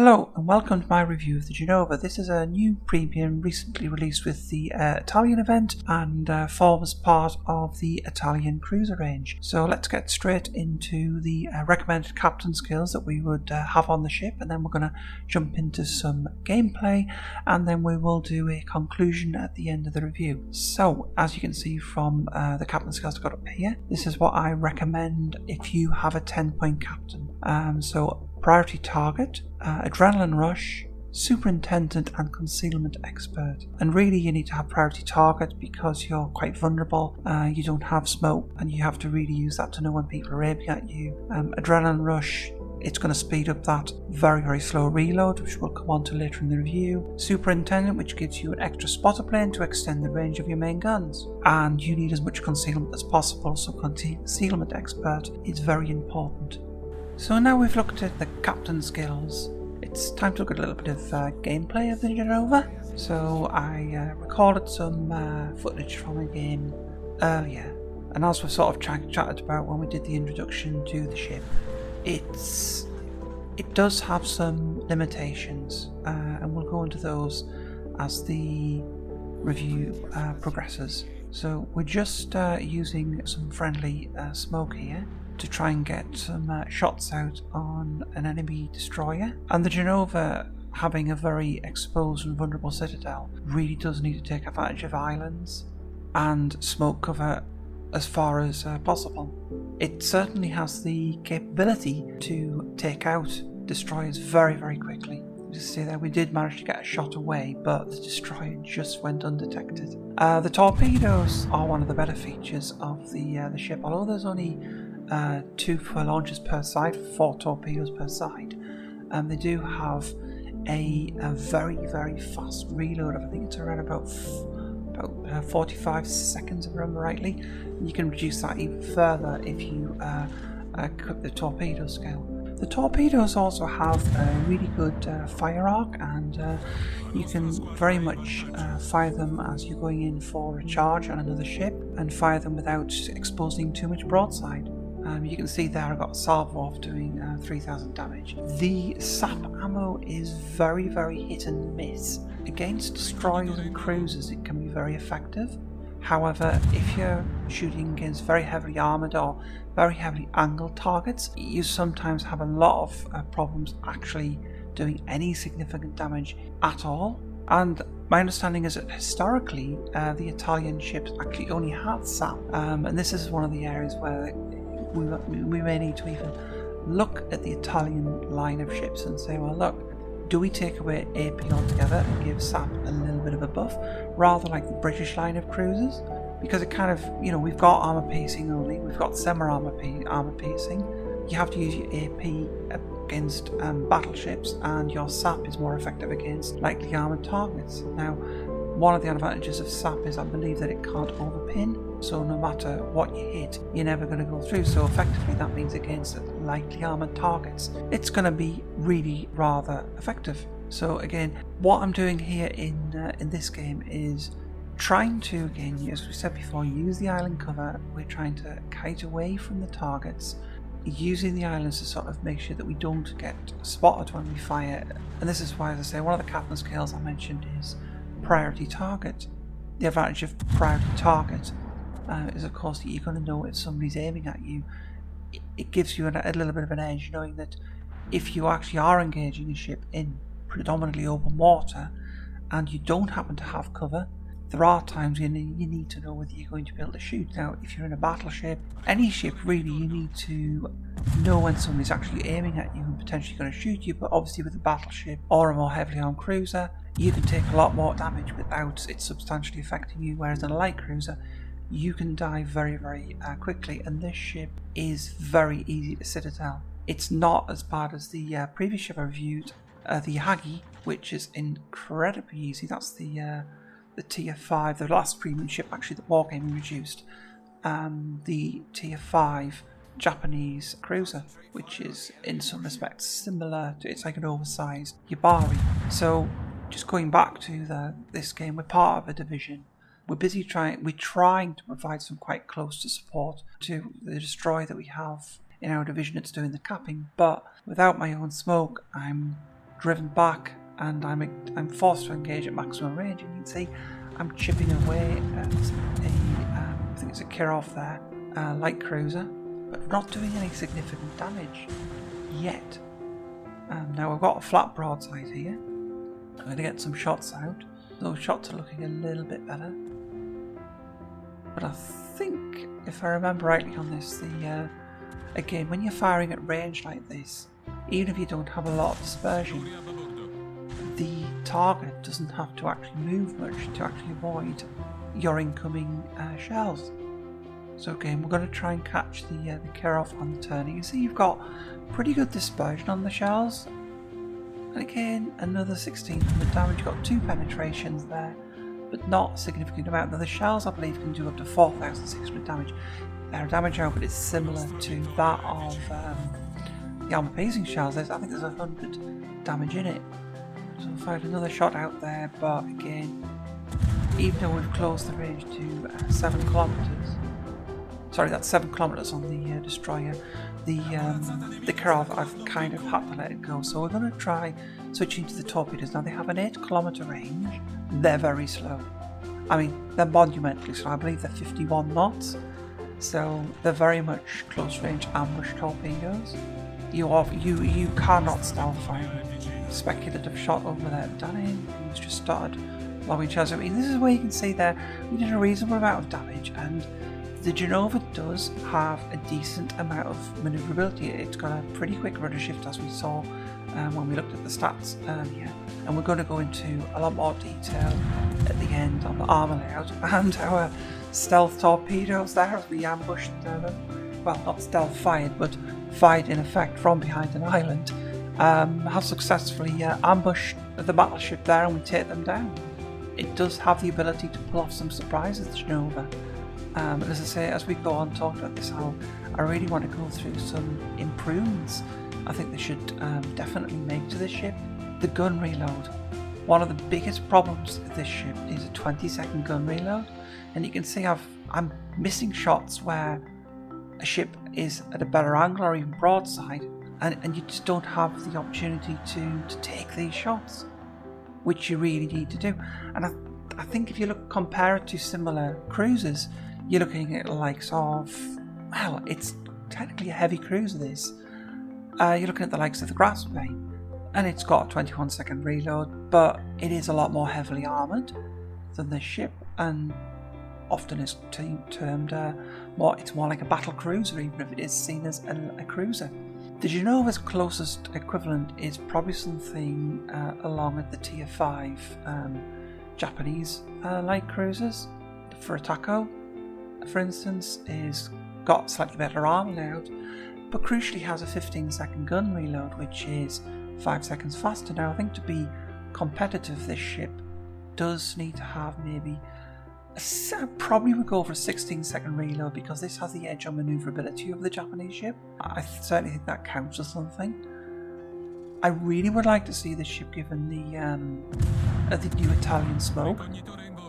Hello and welcome to my review of the Genova. This is a new premium recently released with the Italian event and forms part of the Italian cruiser range. So let's get straight into the recommended captain skills that we would have on the ship, and then we're going to jump into some gameplay, and then we will do a conclusion at the end of the review. So as you can see from the captain skills I've got up here, this is what I recommend if you have a 10-point captain. So priority target, adrenaline rush, superintendent and concealment expert. And really you need to have priority target because you're quite vulnerable, you don't have smoke and you have to really use that to know when people are aiming at you. Adrenaline rush, it's going to speed up that very slow reload, which we'll come on to later in the review. Superintendent, which gives you an extra spotter plane to extend the range of your main guns. And you need as much concealment as possible, so concealment expert is very important. So now we've looked at the captain skills, it's time to look at a little bit of gameplay of the Genova. So I recorded some footage from a game earlier, and as we sort of chatted about when we did the introduction to the ship, it does have some limitations, and we'll go into those as the review progresses. So we're just using some friendly smoke here to try and get some shots out on an enemy destroyer. And the Genova, having a very exposed and vulnerable citadel, really does need to take advantage of islands and smoke cover as far as possible. It certainly has the capability to take out destroyers very quickly. Just see there, we did manage to get a shot away, but the destroyer just went undetected. The torpedoes are one of the better features of the ship, although there's only 2 launches per side, 4 torpedoes per side. They do have a very fast reload. I think it's around about 45 seconds, if I remember rightly. You can reduce that even further if you cut the torpedo scale. The torpedoes also have a really good fire arc, and you can very much fire them as you're going in for a charge on another ship, and fire them without exposing too much broadside. You can see there I've got a salvo off doing 3000 damage. The sap ammo is very hit and miss. Against destroyers and cruisers it can be very effective. However, if you're shooting against very heavily armoured or very heavily angled targets, you sometimes have a lot of problems actually doing any significant damage at all. And my understanding is that historically the Italian ships actually only had sap, and this is one of the areas where we may need to even look at the Italian line of ships and say, well look, do we take away AP altogether and give SAP a little bit of a buff, rather like the British line of cruisers? Because it kind of, you know, we've got armour piercing only, we've got semi-armour piercing, you have to use your AP against battleships, and your SAP is more effective against lightly armoured targets. Now, one of the advantages of SAP is I believe that it can't overpin, so no matter what you hit, you're never going to go through. So effectively that means against lightly armoured targets, it's going to be really rather effective. So again, what I'm doing here in this game is trying to, again, as we said before, use the island cover. We're trying to kite away from the targets, using the islands to sort of make sure that we don't get spotted when we fire. And this is why, as I say, one of the captain skills I mentioned is priority target. The advantage of priority target is of course that you're going to know if somebody's aiming at you. It gives you a little bit of an edge, knowing that if you actually are engaging a ship in predominantly open water and you don't happen to have cover, there are times you need to know whether you're going to be able to shoot. Now, if you're in a battleship, any ship really, you need to know when somebody's actually aiming at you and potentially going to shoot you. But obviously with a battleship or a more heavily armed cruiser, you can take a lot more damage without it substantially affecting you, whereas in a light cruiser you can die very quickly, and this ship is very easy to citadel. It's not as bad as the previous ship I reviewed, the Hagi, which is incredibly easy. That's the tier 5, the last premium ship actually that Wargaming reduced, the tier 5 Japanese cruiser, which is in some respects similar to, it's like an oversized Yabari. So just going back to this game, we're part of a division. We're trying to provide some quite close to support to the destroyer that we have in our division that's doing the capping, but without my own smoke, I'm driven back, and I'm forced to engage at maximum range. And you can see I'm chipping away at I think it's a Kirov there, light cruiser, but not doing any significant damage yet. Now we've got a flat broadside here. I'm going to get some shots out. Those shots are looking a little bit better. But I think, if I remember rightly on this, again, when you're firing at range like this, even if you don't have a lot of dispersion, the target doesn't have to actually move much to actually avoid your incoming shells. So again, we're going to try and catch the Kirov on the turn. You can see you've got pretty good dispersion on the shells. And again, another 1600 damage. You've got 2 penetrations there, but not a significant amount. Now the shells, I believe, can do up to 4,600 damage. Their damage output is similar to that of the armor-piercing shells. I think there's 100 damage in it. So we'll find another shot out there, but again, even though we've closed the range to 7 kilometers, sorry, that's 7 kilometers on the destroyer, the Kirov, I've kind of had to let it go. So we're going to try switching to the torpedoes. Now they have an 8 kilometer range. They're very slow. I mean, they're monumentally slow. I believe they're 51 knots. So they're very much close range ambush torpedoes. You cannot stealth fire. Speculative shot over there. Danny, who's just started lobbing shells. I mean, this is where you can see there we did a reasonable amount of damage, and the Genova does have a decent amount of maneuverability. It's got a pretty quick rudder shift, as we saw when we looked at the stats earlier. And we're going to go into a lot more detail at the end on the armour layout and our stealth torpedoes there as we ambushed them. Well, not stealth fired, but fired in effect from behind an island. Have successfully ambushed the battleship there, and we take them down. It does have the ability to pull off some surprises, the Genova. As I say, as we go on talking about this, I really want to go through some improvements I think they should definitely make to this ship. The gun reload. One of the biggest problems with this ship is a 20-second gun reload, and you can see I'm missing shots where a ship is at a better angle or even broadside, and you just don't have the opportunity to take these shots, which you really need to do. And I think if you compare it to similar cruisers, you're looking at the likes of, well, it's technically a heavy cruiser this. You're looking at the likes of the Graspbane, and it's got a 21-second reload, but it is a lot more heavily armoured than this ship, and often is termed it's more like a battle cruiser, even if it is seen as a cruiser. The Genova's closest equivalent is probably something along with the Tier 5 Japanese light cruisers. For Atako, for instance, is got slightly better armor layout, but crucially has a 15-second gun reload, which is 5 seconds faster. Now I think to be competitive, this ship does need to have maybe probably would go for a 16-second reload, because this has the edge on maneuverability of the Japanese ship. I certainly think that counts as something. I really would like to see this ship given the new Italian smoke.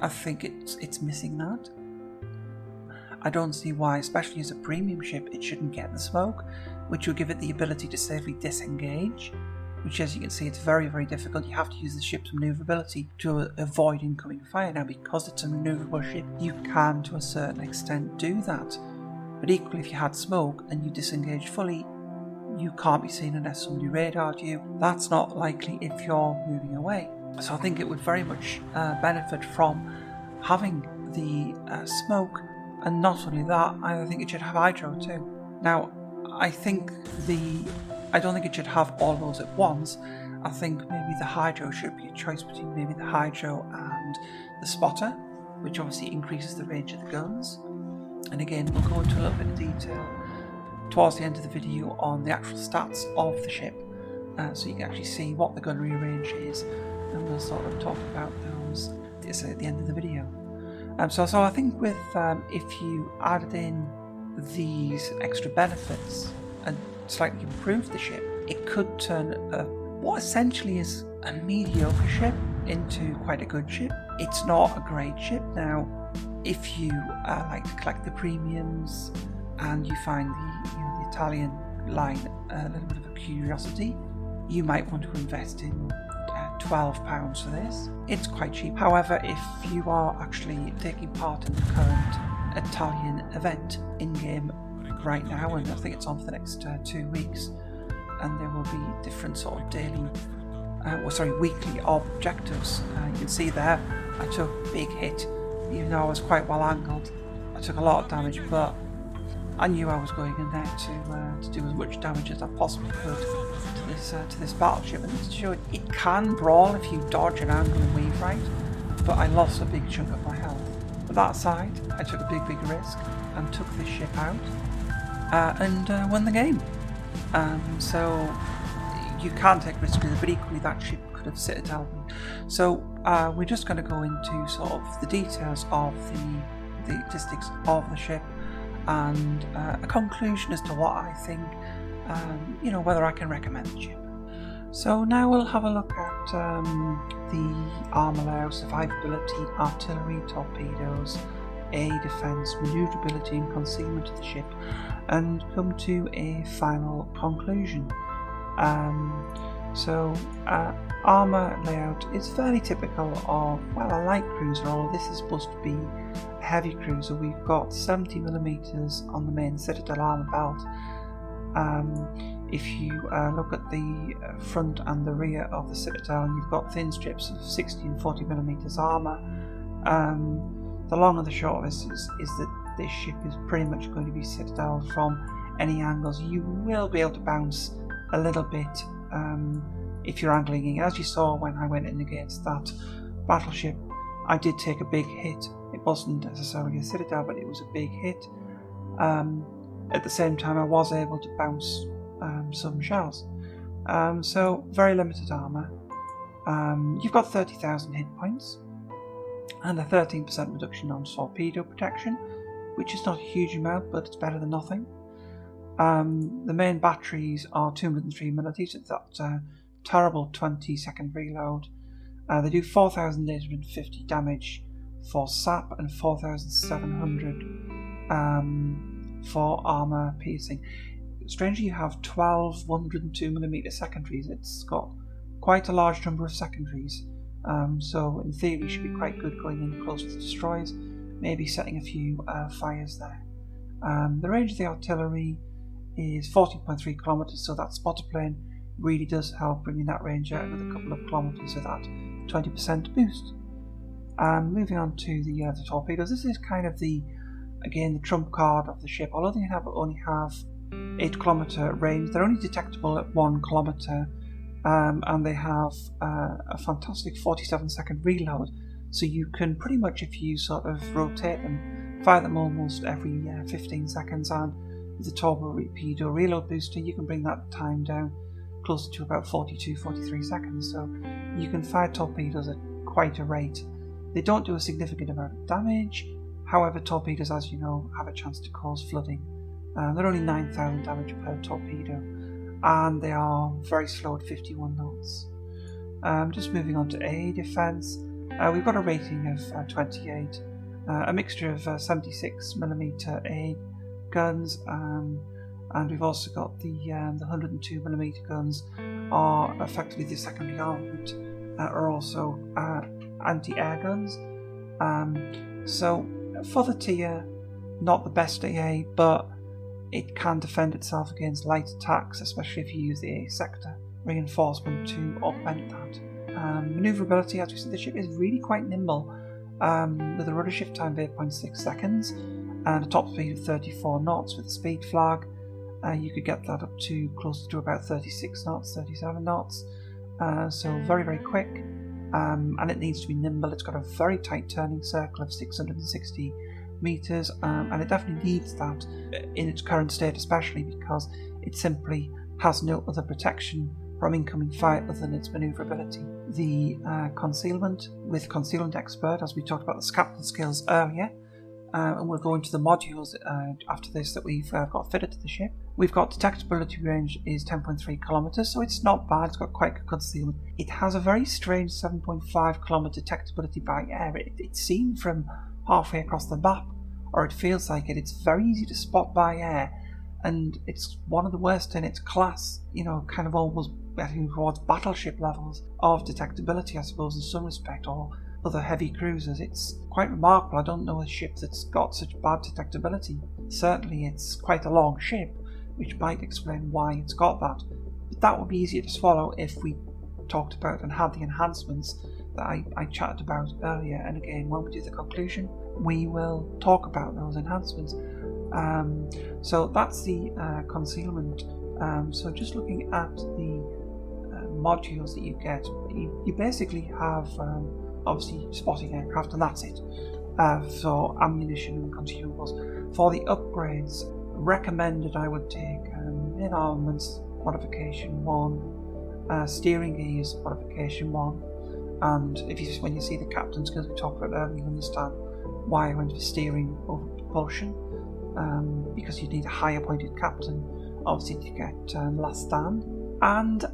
I think it's missing that. I don't see why, especially as a premium ship, it shouldn't get the smoke, which will give it the ability to safely disengage, which, as you can see, it's very, very difficult. You have to use the ship's maneuverability to avoid incoming fire. Now, because it's a maneuverable ship, you can, to a certain extent, do that. But equally, if you had smoke and you disengaged fully, you can't be seen unless somebody radared you. That's not likely if you're moving away. So I think it would very much benefit from having the smoke. And not only that, I think it should have hydro too. Now, I don't think it should have all of those at once. I think maybe the hydro should be a choice between maybe the hydro and the spotter, which obviously increases the range of the guns. And again, we'll go into a little bit of detail towards the end of the video on the actual stats of the ship, so you can actually see what the gunnery range is, and we'll sort of talk about those at the end of the video. So I think with if you added in these extra benefits and slightly improved the ship, it could turn what essentially is a mediocre ship into quite a good ship. It's not a great ship. Now, if you like to collect the premiums and you find the Italian line a little bit of a curiosity, you might want to invest in £12 for this. It's quite cheap. However, if you are actually taking part in the current Italian event in-game right now, and I think it's on for the next 2 weeks, and there will be different sort of weekly objectives. You can see there, I took a big hit, even though I was quite well angled. I took a lot of damage, but I knew I was going in there to do as much damage as I possibly could to this battleship, and to show it can brawl if you dodge and angle and weave right, but I lost a big chunk of my health. But that aside, I took a big risk and took this ship out and won the game. So you can take risks with it, but equally that ship could have citadelled me. So we're just going to go into sort of the details of the statistics of the ship and a conclusion as to what I think, whether I can recommend the ship. So now we'll have a look at the armour layout, survivability, artillery, torpedoes, air defence, manoeuvrability and concealment of the ship, and come to a final conclusion. Armour layout is fairly typical of, a light cruiser, although this is supposed to be a heavy cruiser. We've got 70mm on the main citadel armour belt. If you look at the front and the rear of the citadel, you've got thin strips of 60 and 40mm armour. The long and the short of this is that this ship is pretty much going to be citadelled from any angles. You will be able to bounce a little bit if you're angling in. As you saw when I went in against that battleship, I did take a big hit. It wasn't necessarily a citadel, but it was a big hit. At the same time, I was able to bounce some shells. So very limited armour. You've got 30,000 hit points and a 13% reduction on torpedo protection, which is not a huge amount, but it's better than nothing. The main batteries are 203mm at that terrible 20-second reload. They do 4,850 damage for sap and 4,700 for armour piercing. Strangely, you have 12 102mm secondaries. It's got quite a large number of secondaries, so in theory it should be quite good going in close to the destroyers, maybe setting a few fires there. The range of the artillery is 14.3 kilometres, so that spotter plane really does help bringing that range out another couple of kilometres with that 20% boost. Moving on to the torpedoes, this is kind of the trump card of the ship. Although they only have 8 kilometre range, they're only detectable at 1 kilometre, and they have a fantastic 47-second reload, so you can pretty much, if you sort of rotate them, fire them almost every 15 seconds, and with the torpedo reload booster you can bring that time down closer to about 42-43 seconds, so you can fire torpedoes at quite a rate. They don't do a significant amount of damage. However, torpedoes, as you know, have a chance to cause flooding. They're only 9,000 damage per torpedo, and they are very slow at 51 knots. Just moving on to air defence, we've got a rating of 28, a mixture of 76mm air guns, and we've also got the 102mm guns are effectively the secondary armament, are also anti-air guns. So for the tier, not the best AA, but it can defend itself against light attacks, especially if you use the AA sector reinforcement to augment that. Manoeuvrability, as we said, the ship is really quite nimble, with a rudder shift time of 8.6 seconds and a top speed of 34 knots with a speed flag. You could get that up to closer to about 36 knots, 37 knots, so very, very quick. And it needs to be nimble. It's got a very tight turning circle of 660 meters, and it definitely needs that in its current state, especially because it simply has no other protection from incoming fire other than its manoeuvrability. The concealment with Concealment Expert, as we talked about the scaffold skills earlier, and we'll go into the modules after this that we've got fitted to the ship. We've got detectability range is 10.3 kilometers, so it's not bad. It's got quite good concealment. It has a very strange 7.5 kilometer detectability by air. It's seen from halfway across the map, or it feels like it. It's very easy to spot by air, and it's one of the worst in its class, kind of almost getting towards battleship levels of detectability, I suppose, in some respect, or other heavy cruisers. It's quite remarkable. I don't know a ship that's got such bad detectability. Certainly it's quite a long ship, which might explain why it's got that. But that would be easier to swallow if we talked about and had the enhancements that I chatted about earlier. And again, when we do the conclusion, we will talk about those enhancements. So that's the concealment. So just looking at the modules that you get, you basically have obviously spotting aircraft, and that's it. So ammunition and consumables. For the upgrades recommended, I would take main armaments modification 1, steering gears modification 1, and when you see the captain skills we talked about earlier, you understand why I went for steering over propulsion, because you need a higher pointed captain, obviously, to get last stand. And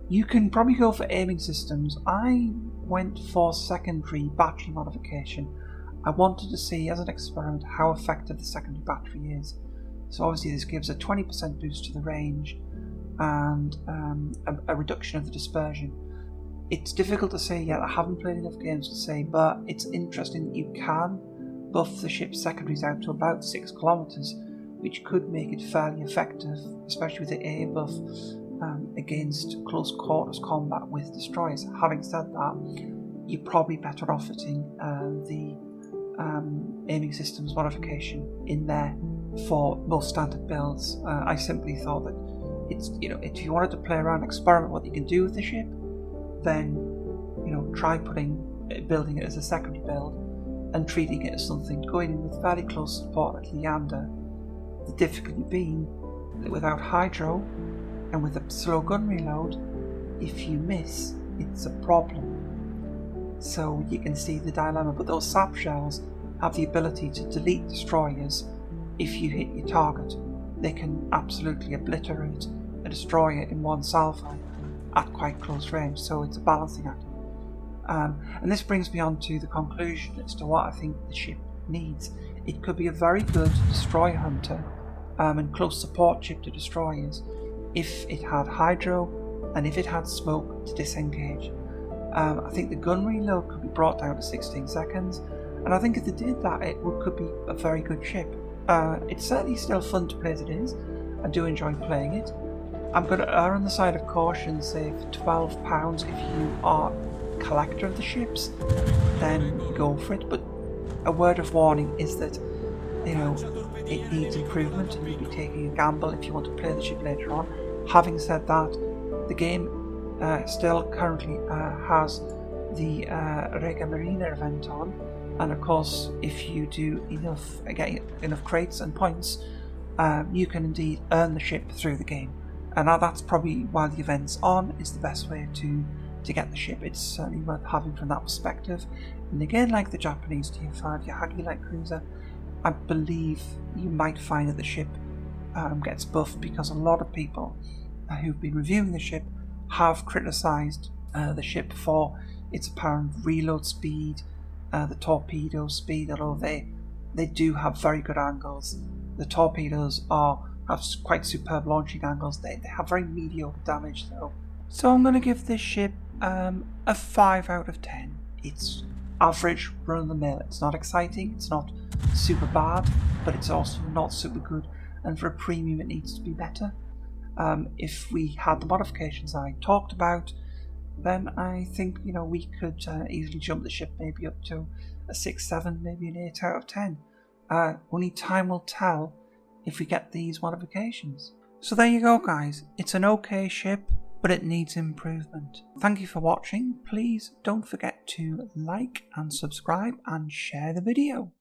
you can probably go for aiming systems. I went for secondary battery modification. I wanted to see as an experiment how effective the secondary battery is. So obviously this gives a 20% boost to the range and a reduction of the dispersion. It's difficult to say yet, I haven't played enough games to say, but it's interesting that you can buff the ship's secondaries out to about 6 kilometers, which could make it fairly effective, especially with the air buff against close quarters combat with destroyers. Having said that, you're probably better off fitting the aiming systems modification in there for most standard builds. I simply thought that it's, if you wanted to play around, experiment what you can do with the ship, then try building it as a secondary build and treating it as something, going in with fairly close support like Leander. The difficulty being that without hydro and with a slow gun reload, if you miss, it's a problem. So you can see the dilemma, but those sap shells have the ability to delete destroyers if you hit your target. They can absolutely obliterate a destroyer in one salvo at quite close range, so it's a balancing act. And this brings me on to the conclusion as to what I think the ship needs. It could be a very good destroyer hunter and close support ship to destroyers if it had hydro and if it had smoke to disengage. I think the gun reload could be brought down to 16 seconds, and I think if they did that, it could be a very good ship. It's certainly still fun to play as it is. I do enjoy playing it. I'm going to err on the side of caution and say for £12 if you are a collector of the ships, then go for it. But a word of warning is that it needs improvement, and you'll be taking a gamble if you want to play the ship later on. Having said that, the game still currently has the Rega Marina event on, and of course if you do get enough crates and points, you can indeed earn the ship through the game. And that's probably while the event's on is the best way to get the ship. It's certainly worth having from that perspective. And again, like the Japanese Tier 5 Yahagi light cruiser, I believe you might find that the ship gets buffed, because a lot of people who've been reviewing the ship have criticised the ship for its apparent reload speed, the torpedo speed, although they do have very good angles. The torpedoes have quite superb launching angles. They have very mediocre damage though. So I'm going to give this ship a 5 out of 10. It's average, run of the mill. It's not exciting, it's not super bad, but it's also not super good, and for a premium it needs to be better. If we had the modifications I talked about, then I think we could easily jump the ship maybe up to a 6, 7, maybe an 8 out of 10. Only time will tell if we get these modifications. So there you go guys, it's an okay ship, but it needs improvement. Thank you for watching. Please don't forget to like and subscribe and share the video.